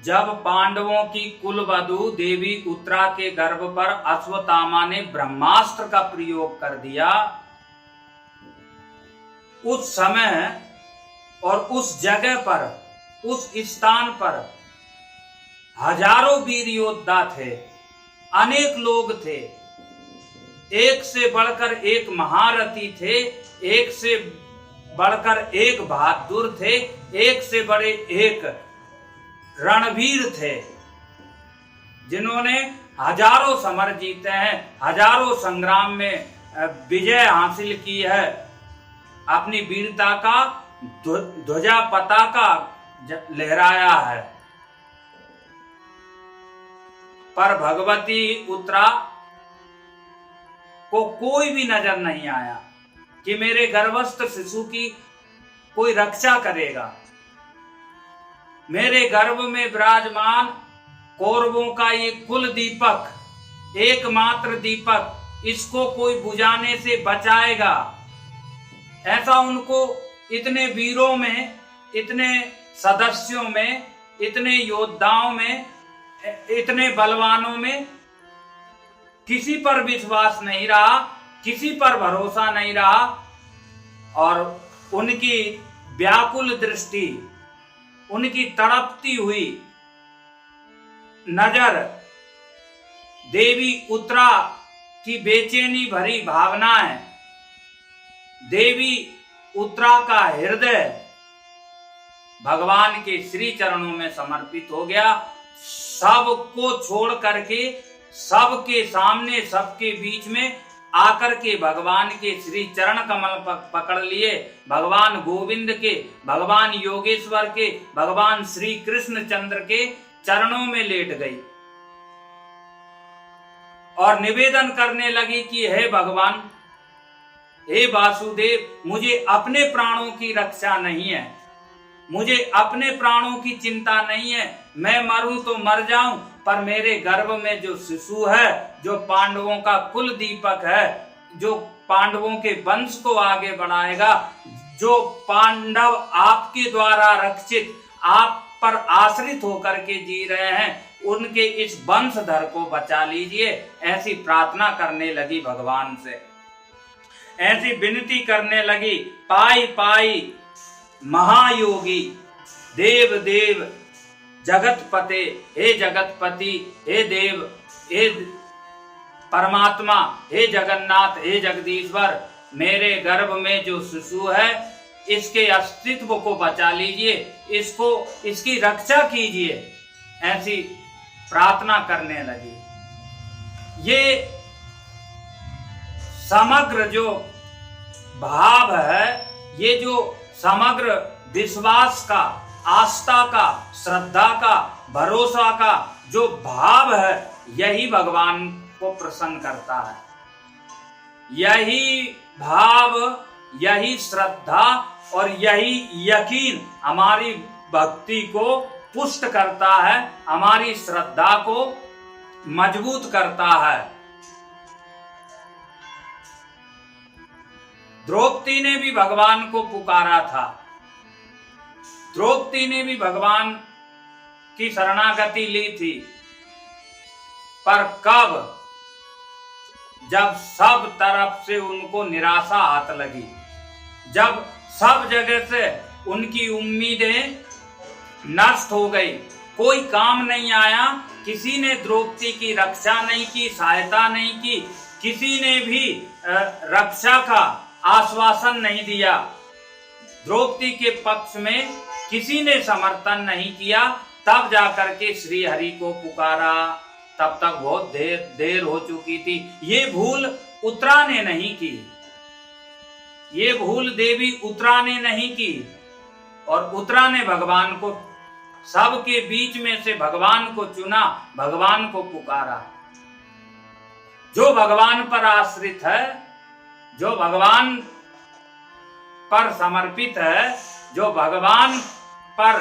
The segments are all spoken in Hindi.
जब पांडवों की कुलवधू देवी उत्तरा के गर्भ पर अश्वत्थामा ने ब्रह्मास्त्र का प्रयोग कर दिया, उस समय और उस जगह पर, उस स्थान पर हजारों वीर योद्धा थे, अनेक लोग थे, एक से बढ़कर एक महारथी थे, एक से बढ़कर एक बहादुर थे, एक से बड़े एक रणवीर थे, जिन्होंने हजारों समर जीते हैं, हजारों संग्राम में विजय हासिल की है, अपनी वीरता का ध्वजा पताका लहराया है। पर भगवती उत्तरा को कोई भी नजर नहीं आया कि मेरे गर्भस्थ शिशु की कोई रक्षा करेगा। मेरे गर्भ में विराजमान कौरवों का ये कुल दीपक, एकमात्र दीपक, इसको कोई बुझाने से बचाएगा, ऐसा उनको इतने वीरों में, इतने सदस्यों में, इतने योद्धाओं में, इतने बलवानों में किसी पर विश्वास नहीं रहा, किसी पर भरोसा नहीं रहा। और उनकी व्याकुल दृष्टि, उनकी तड़पती हुई नजर, देवी उत्तरा की बेचैनी भरी भावनाएं, देवी उत्तरा का हृदय भगवान के श्री चरणों में समर्पित हो गया। सबको छोड़ करके, सबके सामने, सबके बीच में आकर के भगवान के श्री चरण कमल पकड़ लिए, भगवान गोविंद के, भगवान योगेश्वर के, भगवान श्री कृष्ण चंद्र के चरणों में लेट गई और निवेदन करने लगी कि हे भगवान, हे वासुदेव, मुझे अपने प्राणों की रक्षा नहीं है, मुझे अपने प्राणों की चिंता नहीं है, मैं मरूं तो मर जाऊं, पर मेरे गर्भ में जो शिशु है, जो पांडवों का कुल दीपक है, जो पांडवों के वंश को आगे बढ़ाएगा, जो पांडव आपके द्वारा रक्षित, आप पर आश्रित होकर के जी रहे हैं, उनके इस वंशधर को बचा लीजिए। ऐसी प्रार्थना करने लगी भगवान से, ऐसी विनती करने लगी। पाई पाई महायोगी देव देव जगतपते, हे जगतपति, हे देव, हे परमात्मा, हे जगन्नाथ, हे जगदीश्वर, मेरे गर्भ में जो शिशु है, इसके अस्तित्व को बचा लीजिए, इसको, इसकी रक्षा कीजिए। ऐसी प्रार्थना करने लगी। ये समग्र जो भाव है, ये जो समग्र विश्वास का, आस्था का, श्रद्धा का, भरोसा का जो भाव है, यही भगवान को प्रसन्न करता है। यही भाव, यही श्रद्धा और यही यकीन हमारी भक्ति को पुष्ट करता है, हमारी श्रद्धा को मजबूत करता है। द्रौपदी ने भी भगवान को पुकारा था, द्रौपदी ने भी भगवान की शरणागति ली थी, पर कब? जब सब तरफ से उनको निराशा हाथ लगी, जब सब जगह से उनकी उम्मीदें नष्ट हो गई, कोई काम नहीं आया, किसी ने द्रौपदी की रक्षा नहीं की, सहायता नहीं की, किसी ने भी रक्षा का आश्वासन नहीं दिया, द्रौपदी के पक्ष में किसी ने समर्थन नहीं किया, तब जाकर के श्री हरि को पुकारा। तब तक बहुत देर हो चुकी थी। ये भूल उत्तरा ने नहीं की, ये भूल देवी उत्तरा ने नहीं की, और उत्तरा ने भगवान को, सबके बीच में से भगवान को चुना, भगवान को पुकारा। जो भगवान पर आश्रित है, जो भगवान पर समर्पित है, जो भगवान पर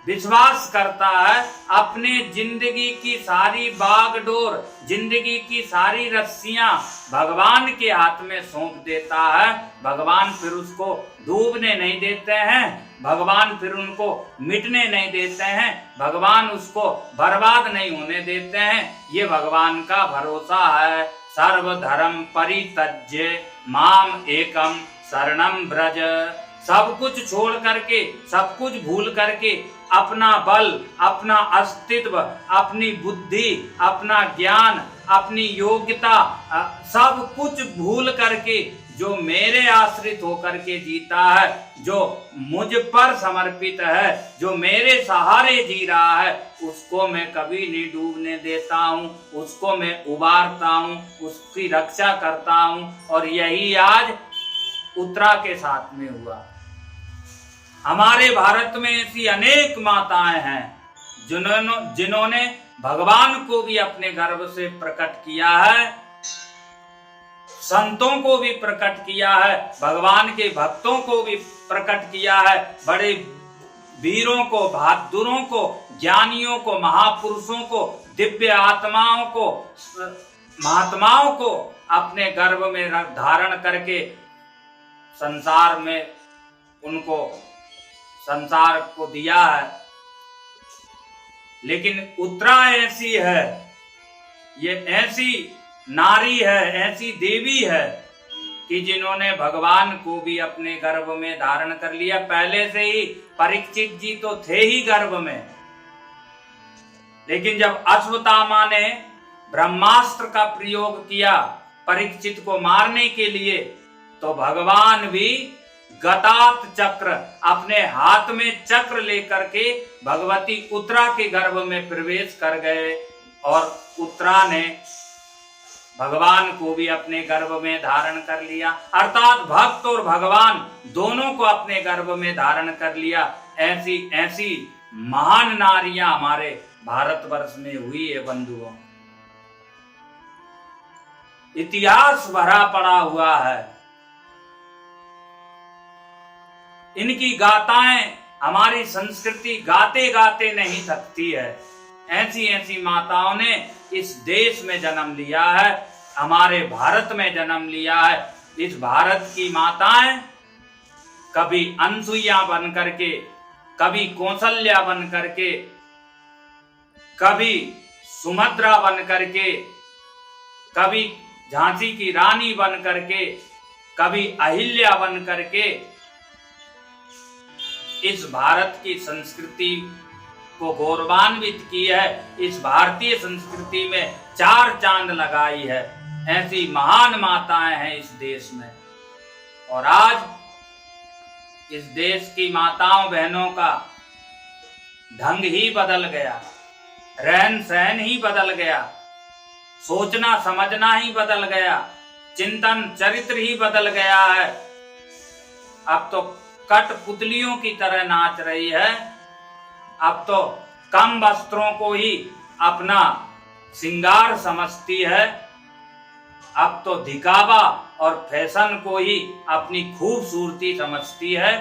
विश्वास करता है, अपने जिंदगी की सारी बागडोर, जिंदगी की सारी रस्सियां भगवान के हाथ में सौंप देता है, भगवान फिर उसको डूबने नहीं देते हैं, भगवान फिर उनको मिटने नहीं देते हैं, भगवान उसको बर्बाद नहीं होने देते हैं। ये भगवान का भरोसा है। सर्वधर्म परित्यज्य माम एकम शरणम ब्रज। सब कुछ छोड़ करके, सब कुछ भूल करके, अपना बल, अपना अस्तित्व, अपनी बुद्धि, अपना ज्ञान, अपनी योग्यता, सब कुछ भूल करके जो मेरे आश्रित होकर के जीता है, जो मुझ पर समर्पित है, जो मेरे सहारे जी रहा है, उसको मैं कभी नहीं डूबने देता हूँ, उसको मैं उबारता हूँ, उसकी रक्षा करता हूँ। और यही आज उत्तरा के साथ में हुआ। हमारे भारत में ऐसी अनेक माताएं हैं जिन्होंने भगवान को भी अपने गर्भ से प्रकट किया है, संतों को भी प्रकट किया है, भगवान के भक्तों को भी प्रकट किया है, बड़े वीरों को, बहादुरों को, ज्ञानियों को, महापुरुषों को, दिव्य आत्माओं को, महात्माओं को अपने गर्भ में धारण करके संसार में उनको संसार को दिया है। लेकिन उत्तरा ऐसी है, ये ऐसी नारी है, ऐसी देवी है कि जिन्होंने भगवान को भी अपने गर्भ में धारण कर लिया। पहले से ही परीक्षित जी तो थे ही गर्भ में, लेकिन जब अश्वत्थामा ने ब्रह्मास्त्र का प्रयोग किया परीक्षित को मारने के लिए, तो भगवान भी गतात चक्र, अपने हाथ में चक्र लेकर के भगवती उत्तरा के गर्भ में प्रवेश कर गए और उत्तरा ने भगवान को भी अपने गर्भ में धारण कर लिया। अर्थात भक्त और भगवान दोनों को अपने गर्भ में धारण कर लिया। ऐसी ऐसी महान नारियां हमारे भारतवर्ष में हुई है बंधुओं। इतिहास भरा पड़ा हुआ है। इनकी गाथाएं हमारी संस्कृति गाते गाते नहीं थकती है। ऐसी ऐसी माताओं ने इस देश में जन्म लिया है, हमारे भारत में जन्म लिया है। इस भारत की माताएं कभी अनसुईया बन करके, कभी कौशल्या बन करके, कभी सुभद्रा बन करके, कभी झांसी की रानी बन करके, कभी अहिल्या बन करके इस भारत की संस्कृति को गौरवान्वित की है। इस भारतीय संस्कृति में चार चांद लगाई है। ऐसी महान माताएं हैं इस देश में। और आज इस देश की माताओं बहनों का ढंग ही बदल गया, रहन सहन ही बदल गया, सोचना समझना ही बदल गया, चिंतन चरित्र ही बदल गया है। अब तो कठपुतलियों की तरह नाच रही है। अब तो कम वस्त्रों को ही अपना श्रृंगार समझती है। अब तो दिखावा और फैशन को ही अपनी खूबसूरती समझती है।